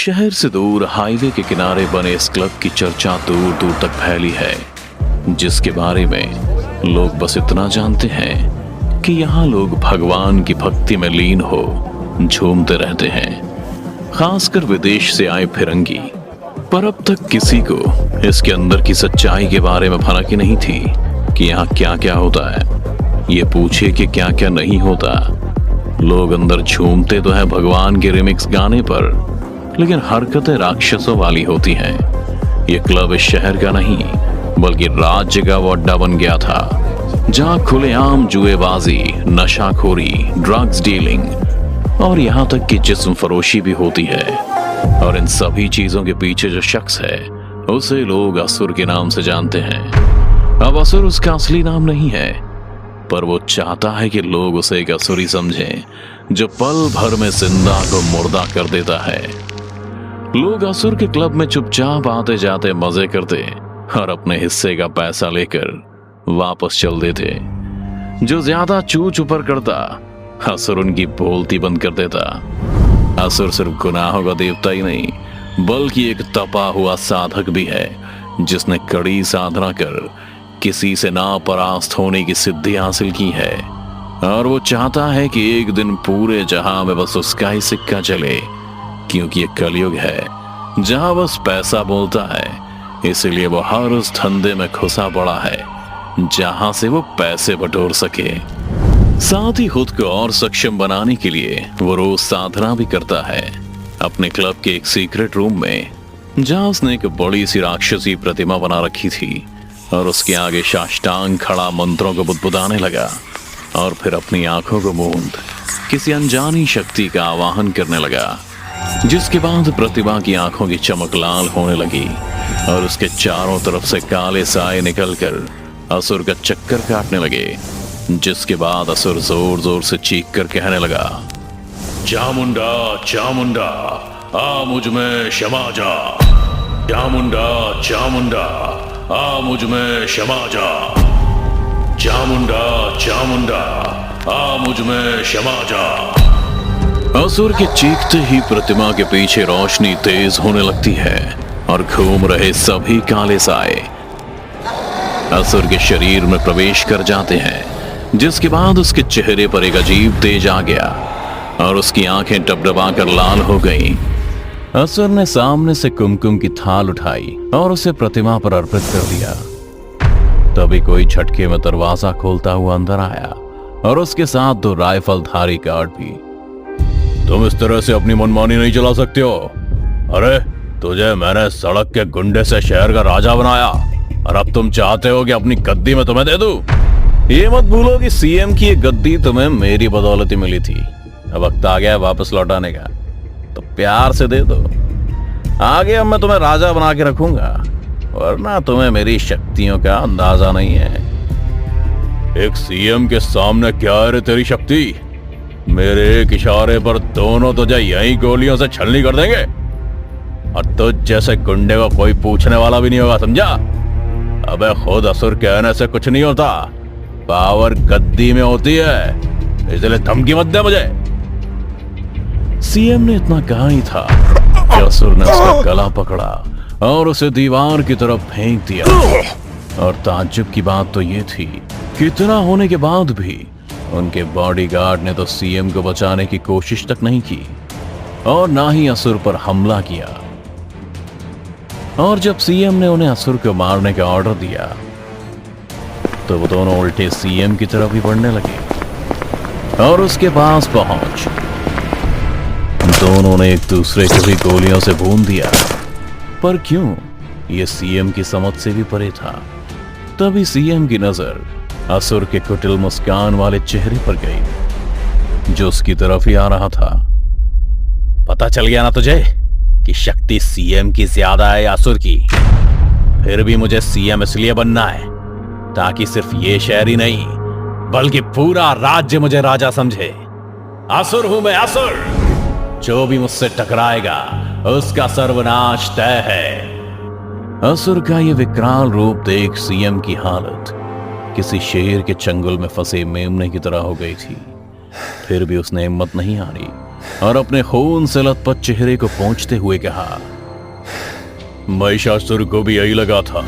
शहर से दूर हाईवे के किनारे बने इस क्लब की चर्चा दूर दूर तक फैली है, जिसके बारे में लोग बस इतना जानते हैं कि यहाँ लोग भगवान की भक्ति में लीन हो झूमते रहते हैं, खासकर विदेश से आए फिरंगी। पर अब तक किसी को इसके अंदर की सच्चाई के बारे में भनक ही नहीं थी कि यहाँ क्या क्या होता है। ये पूछे कि क्या क्या नहीं होता। लोग अंदर झूमते तो है भगवान के रिमिक्स गाने पर, लेकिन हरकतें राक्षसों वाली होती हैं। ये क्लब इस शहर का नहीं बल्कि राज्य का वो अड्डा बन गया था, जहाँ खुलेआम जुएबाजी, नशाखोरी, ड्रग्स डीलिंग और यहाँ तक कि जिस्म फरोशी भी होती है। और इन सभी चीजों के पीछे जो शख्स है उसे लोग असुर के नाम से जानते हैं। अब असुर उसका असली नाम नहीं है, पर वो चाहता है कि लोग उसे एक असुरी समझें जो पल भर में जिंदा को मुर्दा कर देता है। लोग असुर के क्लब में चुपचाप आते जाते मजे करते और अपने हिस्से का पैसा लेकर वापस चल देते। जो ज्यादा चू चुपर करता असुर उनकी बोलती बंद कर देता। असुर सिर्फ गुनाहों का देवता ही नहीं बल्कि एक तपा हुआ साधक भी है, जिसने कड़ी साधना कर किसी से नापरास्त होने की सिद्धि हासिल की है। और वो चाहता है कि एक दिन पूरे जहां में बस उसका ही सिक्का चले, क्योंकि ये कलयुग है जहां बस पैसा बोलता है। इसीलिए वो हर उस धंधे में घुसा पड़ा है जहां से वो पैसे बटोर सके। साथ ही खुद को और सक्षम बनाने के लिए वो रोज साधना भी करता है अपने क्लब के एक सीक्रेट रूम में, जहां उसने एक बड़ी सी राक्षसी प्रतिमा बना रखी थी और उसके आगे साष्टांग खड़ा मंत्रों को बुदबुदाने लगा और फिर अपनी आंखों को मूंद किसी अनजानी शक्ति का आवाहन करने लगा, जिसके बाद प्रतिमा की आंखों की चमक लाल होने लगी और उसके चारों तरफ से काले साए निकलकर असुर का चक्कर काटने लगे। जिसके बाद असुर जोर जोर से चीख कर कहने लगा, चामुंडा चामुंडा आ मुझ में क्षमा जा, चामुंडा चामुंडा आ मुझ में क्षमा जा, चामुंडा चामुंडा आ मुझ में क्षमा जा। असुर के चीखते ही प्रतिमा के पीछे रोशनी तेज होने लगती है और घूम रहे सभी काले साए असुर के शरीर में प्रवेश कर जाते हैं, जिसके बाद उसके चेहरे पर एक अजीब तेज आ गया और उसकी आंखें डबडबा कर लाल हो गईं। असुर ने सामने से कुमकुम की थाल उठाई और उसे प्रतिमा पर अर्पित कर दिया। तभी कोई झटके में दरवाजा खोलता हुआ अंदर आया और उसके साथ 2 राइफलधारी गार्ड भी। तुम इस तरह से अपनी मनमानी नहीं चला सकते हो। अरे तुझे मैंने सड़क के गुंडे से शहर का राजा बनाया और अब तुम चाहते हो कि अपनी गद्दी में तुम्हें दे दूं। ये मत भूलो कि सीएम की ये गद्दी तुम्हें मेरी बदौलत ही मिली थी। अब वक्त आ गया है वापस लौटाने का, तो प्यार से दे दो। आगे अब मैं तुम्हें राजा बना के रखूंगा, वरना तुम्हें मेरी शक्तियों का अंदाजा नहीं है। एक सीएम के सामने क्या है रे तेरी शक्ति? मेरे एक इशारे पर दोनों तुझे यही गोलियों से छलनी कर देंगे और तुझ जैसे गुंडे को कोई पूछने वाला भी नहीं होगा, समझा? अबे खुद असुर कहने से कुछ नहीं होता, पावर गद्दी में होती है, इसलिए धमकी मत दे मुझे। सीएम ने इतना कहा ही था कि असुर ने उसका गला पकड़ा और उसे दीवार की तरफ फेंक दिया। और ताज्जुब की बात तो ये थी कि इतना होने के बाद भी उनके बॉडीगार्ड ने तो सीएम को बचाने की कोशिश तक नहीं की और ना ही असुर पर हमला किया। और जब सीएम ने उन्हें असुर को मारने का ऑर्डर दिया तो वो दोनों उल्टे सीएम की तरफ ही बढ़ने लगे और उसके पास पहुंच दोनों ने एक दूसरे को भी गोलियों से भून दिया। पर क्यों? ये सीएम की समझ से भी परे था। तभी सीएम की नजर असुर के कुटिल मुस्कान वाले चेहरे पर गई, जो उसकी तरफ ही आ रहा था। पता चल गया ना तुझे कि शक्ति सीएम की ज्यादा है असुर की? फिर भी मुझे सीएम इसलिए बनना है ताकि सिर्फ ये शहर ही नहीं बल्कि पूरा राज्य मुझे राजा समझे। असुर हूं मैं, असुर। जो भी मुझसे टकराएगा उसका सर्वनाश तय है। असुर का ये विकराल रूप देख सीएम की हालत किसी शेर के चंगुल में फंसे मेमने की तरह हो गई थी। फिर भी उसने हिम्मत नहीं हारी और अपने खून से लथपथ चेहरे को पोंछते हुए कहा, महिषासुर को भी यही लगा था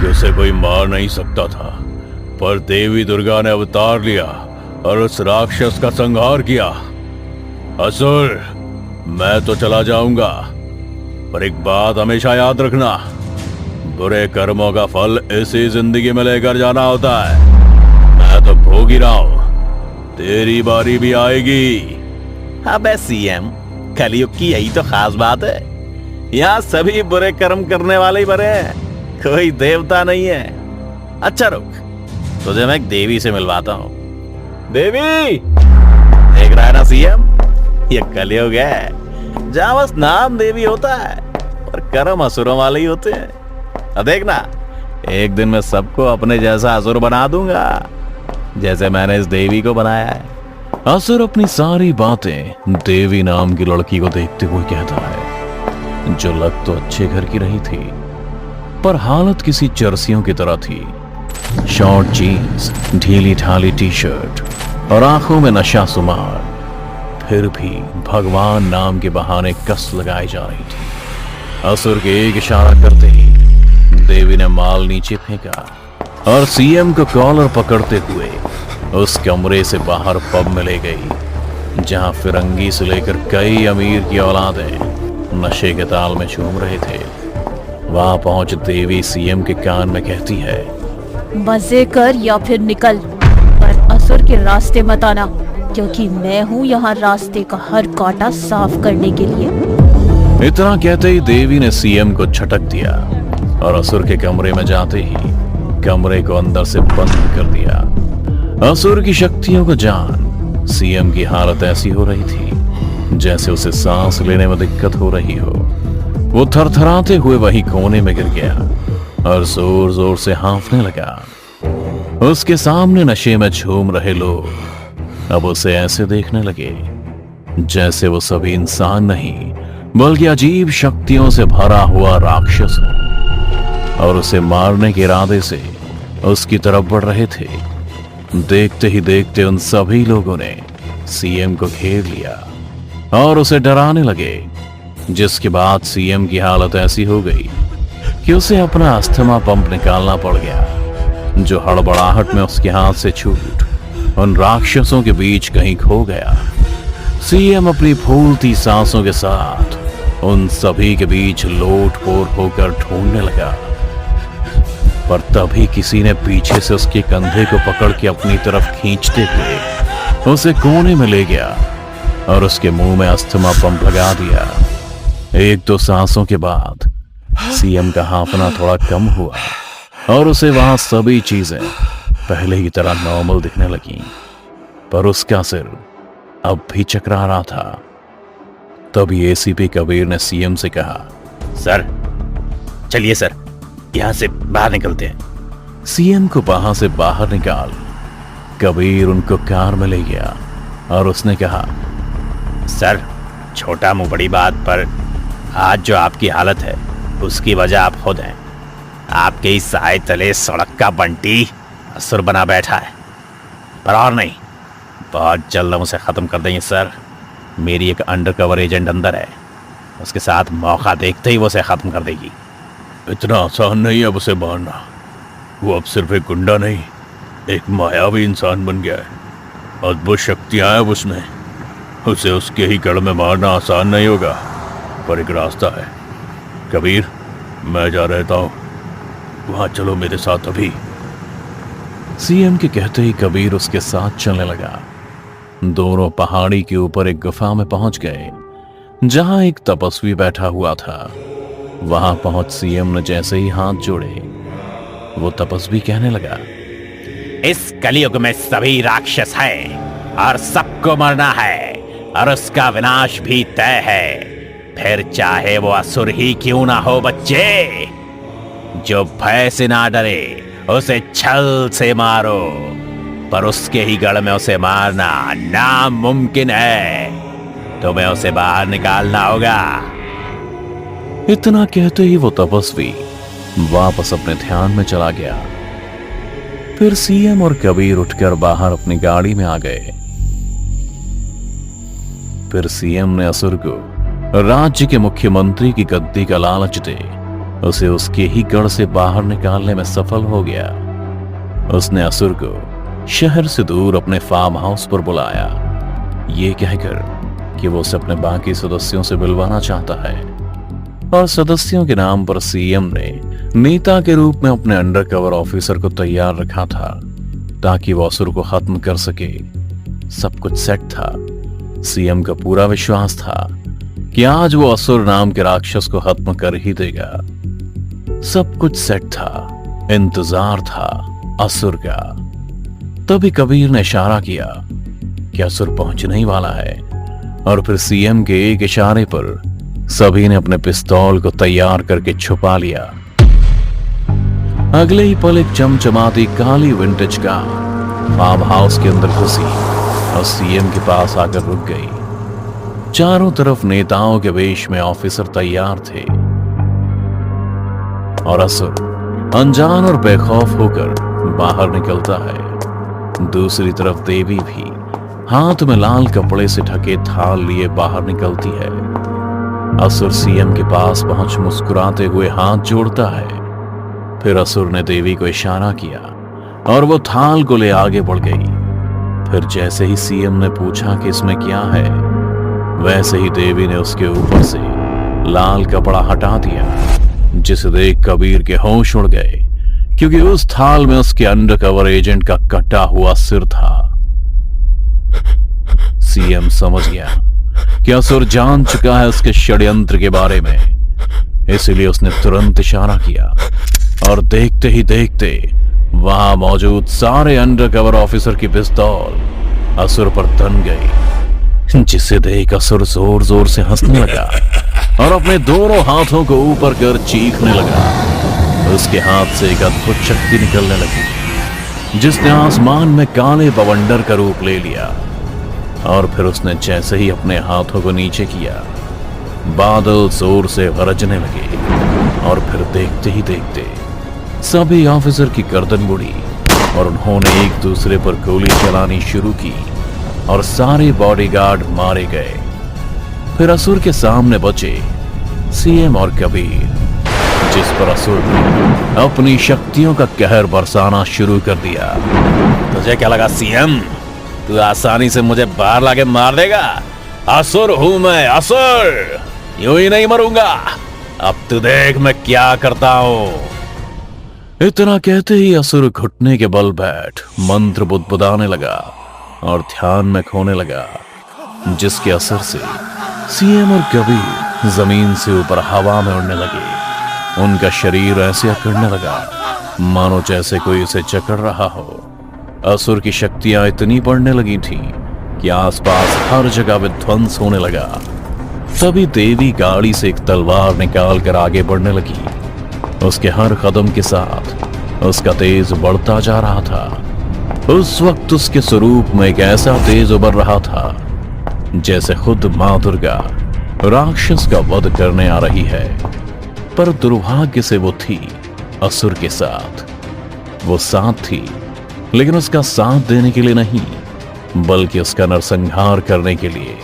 कि उसे कोई मार नहीं सकता था, पर देवी दुर्गा ने अवतार लिया और उस राक्षस का संहार किया। असुर, मैं तो चला जाऊंगा, पर एक बात हमेशा याद रखना, बुरे कर्मों का फल इसी जिंदगी में लेकर जाना होता है। मैं तो भोग ही रहा हूं, तेरी बारी भी आएगी। अबे सीएम, कलयुग की यही तो खास बात है, यहाँ सभी बुरे कर्म करने वाले ही बुरे हैं, कोई देवता नहीं है। अच्छा रुक, तुझे मैं एक देवी से मिलवाता हूँ। देवी, देख रहा है ना सीएम, ये कलयुग है जहाँ बस नाम देवी होता है और कर्म असुरों वाले ही होते हैं। अब देखना, एक दिन मैं सबको अपने जैसा असुर बना दूंगा, जैसे मैंने इस देवी को बनाया है। असुर अपनी सारी बातें देवी नाम की लड़की को देखते हुए कहता है, जो लग तो अच्छे घर की रही थी, पर हालत किसी चरसियों की तरह थी। शॉर्ट जीन्स, ढीली ढाली टी शर्ट और आंखों में नशा सुमार, फिर भी भगवान नाम के बहाने कस लगाई जा रही थी। असुर के एक इशारा करते ही देवी ने माल नीचे फेंका और सीएम को कॉलर पकड़ते हुए उस कमरे से बाहर पब में ले गई, जहां फिरंगी से लेकर कई अमीर की औलादें नशे के ताल में झूम रहे थे। वहां पहुंच देवी सीएम के कान में कहती है, मजे कर या फिर निकल, पर असुर के रास्ते मत आना, क्योंकि मैं हूँ यहाँ रास्ते का हर कांटा साफ करने के लिए। इतना कहते ही देवी ने सीएम को झटक दिया और असुर के कमरे में जाते ही कमरे को अंदर से बंद कर दिया। असुर की शक्तियों को जान सीएम की हालत ऐसी हो रही थी जैसे उसे सांस लेने में दिक्कत हो रही हो। वो थरथराते हुए वही कोने में गिर गया और जोर जोर से हांफने लगा। उसके सामने नशे में झूम रहे लोग अब उसे ऐसे देखने लगे जैसे वो सभी इंसान नहीं, बल्कि अजीब शक्तियों से भरा हुआ राक्षस हो और उसे मारने के इरादे से उसकी तरफ बढ़ रहे थे। देखते ही देखते उन सभी लोगों ने सीएम को घेर लिया और उसे डराने लगे, जिसके बाद सीएम की हालत ऐसी हो गई कि उसे अपना अस्थमा पंप निकालना पड़ गया, जो हड़बड़ाहट में उसके हाथ से छूट उन राक्षसों के बीच कहीं खो गया। सीएम अपनी फूलती सांसों के साथ उन सभी के बीच लोटपोट होकर ढूंढने लगा, पर तभी किसी ने पीछे से उसके कंधे को पकड़ के अपनी तरफ खींचते हुए उसे कोने में ले गया और उसके मुंह में अस्थमा पंप लगा दिया। एक दो सांसों के बाद सीएम का हांफना थोड़ा कम हुआ और उसे वहां सभी चीजें पहले की तरह नॉर्मल दिखने लगी, पर उसका सिर अब भी चकरा रहा था। तभी एसीपी कबीर ने सीएम से कहा, सर चलिए सर, यहाँ से बाहर निकलते हैं। सीएम को वहां से बाहर निकाल कबीर उनको कार में ले गया और उसने कहा, सर छोटा मुंह बड़ी बात, पर आज जो आपकी हालत है उसकी वजह आप खुद हैं। आपके ही साए तले सड़क का बंटी असुर बना बैठा है, पर और नहीं, बहुत जल्द हम उसे खत्म कर देंगे सर। मेरी एक अंडरकवर एजेंट अंदर है, उसके साथ मौका देखते ही वो उसे खत्म कर देगी। इतना आसान नहीं है अब उसे मारना। वो अब सिर्फ एक गुंडा नहीं, एक मायावी इंसान बन गया है। अद्भुत शक्तियां हैं उसमें। उसे उसके ही गढ़ में मारना आसान नहीं होगा, पर एक रास्ता है। कबीर, मैं जा रहता हूं, वहां चलो मेरे साथ अभी। सीएम के कहते ही कबीर उसके साथ चलने लगा। दोनों पहाड़ी के ऊपर एक गुफा में पहुंच गए, जहां एक तपस्वी बैठा हुआ था। वहां पहुंच सीएम ने जैसे ही हाथ जोड़े, वो तपस्वी कहने लगा, इस कलयुग में सभी राक्षस हैं और सबको मरना है और उसका विनाश भी तय है। फिर चाहे वो असुर ही क्यों ना हो बच्चे, जो भय से ना डरे उसे छल से मारो, पर उसके ही गढ़ में उसे मारना नामुमकिन है। तुम्हें उसे बाहर निकालना होगा। इतना कहते ही वो तपस्वी वापस अपने ध्यान में चला गया। फिर सीएम और कबीर उठकर बाहर अपनी गाड़ी में आ गए। फिर सीएम ने असुर को राज्य के मुख्यमंत्री की गद्दी का लालच दे उसे उसके ही गढ़ से बाहर निकालने में सफल हो गया। उसने असुर को शहर से दूर अपने फार्म हाउस पर बुलाया, ये कहकर कि वो उसे अपने बाकी सदस्यों से मिलवाना चाहता है। और सदस्यों के नाम पर सीएम ने नेता के रूप में अपने अंडरकवर ऑफिसर को तैयार रखा था ताकि वो असुर को खत्म कर सके। सब कुछ सेट था। सीएम का पूरा विश्वास था कि आज वो असुर नाम के राक्षस को खत्म कर ही देगा। सब कुछ सेट था, इंतजार था असुर का। तभी कबीर ने इशारा किया कि असुर पहुंचने ही वाला है, और फिर सीएम के एक इशारे पर सभी ने अपने पिस्तौल को तैयार करके छुपा लिया। अगले ही पल एक चमचमाती काली विंटेज कार फार्म हाउस के अंदर घुसी और सीएम के पास आकर रुक गई। चारों तरफ नेताओं के वेश में ऑफिसर तैयार थे और असुर अनजान और बेखौफ होकर बाहर निकलता है। दूसरी तरफ देवी भी हाथ में लाल कपड़े से ढके थाल लिए बाहर निकलती है। असुर सीएम के पास पहुंच मुस्कुराते हुए हाथ जोड़ता है। फिर असुर ने देवी को इशारा किया और वो थाल को ले आगे बढ़ गई। फिर जैसे ही सीएम ने पूछा कि इसमें क्या है, वैसे ही देवी ने उसके ऊपर से लाल कपड़ा हटा दिया, जिसे देख कबीर के होश उड़ गए, क्योंकि उस थाल में उसके अंडरकवर एजेंट का कटा हुआ सिर था। सीएम समझ गया कि असुर जान चुका है उसके षड्यंत्र के बारे में, इसलिए उसने तुरंत इशारा किया और देखते ही देखते वहां मौजूद सारे अंडरकवर ऑफिसर की पिस्तौल असुर पर तन गई, जिसे देख असुर जोर जोर से हंसने लगा और अपने दोनों हाथों को ऊपर कर चीखने लगा। उसके हाथ से एक अद्भुत शक्ति निकलने लगी, जिसने आसमान में काले बवंडर का रूप ले लिया। और फिर उसने जैसे ही अपने हाथों को नीचे किया, बादल जोर से गरजने लगे और फिर देखते ही देखते सभी ऑफिसर की गर्दन मुड़ी और उन्होंने एक दूसरे पर गोली चलानी शुरू की और सारे बॉडीगार्ड मारे गए। फिर असुर के सामने बचे सीएम और कबीर, जिस पर असुर ने अपनी शक्तियों का कहर बरसाना शुरू कर दिया। तुझे क्या लगा सीएम, तू आसानी से मुझे बाहर लाके मार देगा? असुर हूं मैं, असुर, यूं ही नहीं मरूंगा। अब तू देख मैं क्या करता हूं। इतना कहते ही असुर घुटने के बल बैठ मंत्र बुदबुदाने लगा और ध्यान में खोने लगा, जिसके असर से सीएम और कबीर जमीन से ऊपर हवा में उड़ने लगे। उनका शरीर ऐसे अकड़ने लगा मानो जैसे कोई उसे जकड़ रहा हो। असुर की शक्तियां इतनी बढ़ने लगी थी कि आसपास हर जगह विध्वंस होने लगा। तभी देवी गाड़ी से एक तलवार निकाल कर आगे बढ़ने लगी। उसके हर कदम के साथ उसका तेज बढ़ता जा रहा था। उस वक्त उसके स्वरूप में एक ऐसा तेज उभर रहा था जैसे खुद मां दुर्गा राक्षस का वध करने आ रही है। पर दुर्भाग्य से वो थी असुर के साथ। वो साथ थी, लेकिन उसका साथ देने के लिए नहीं, बल्कि उसका नरसंहार करने के लिए,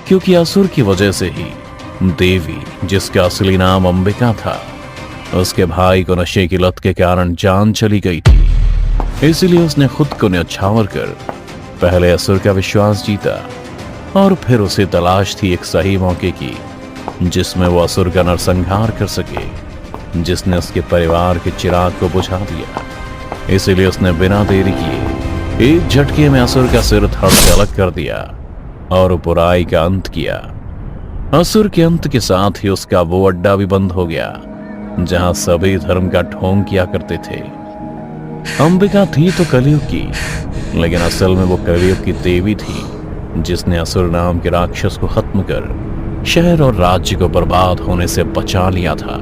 क्योंकि असुर की वजह से ही देवी, जिसका असली नाम अंबिका था, उसके भाई को नशे की लत के कारण जान चली गई थी। इसलिए उसने खुद को न्यौछावर कर पहले असुर का विश्वास जीता और फिर उसे तलाश थी एक सही मौके की, जिसमें वो असुर का नरसंहार कर सके, जिसने उसके परिवार के चिराग को बुझा दिया। इसलिए उसने बिना देरी किए एक झटके में असुर का सिर धड़ से अलग कर दिया और बुराई का अंत किया। असुर के अंत के साथ ही उसका वो अड्डा भी बंद हो गया जहां सभी धर्म का ढोंग किया करते थे। अंबिका थी तो कलयुग की, लेकिन असल में वो कलयुग की देवी थी, जिसने असुर नाम के राक्षस को खत्म कर शहर और राज्य को बर्बाद होने से बचा लिया था।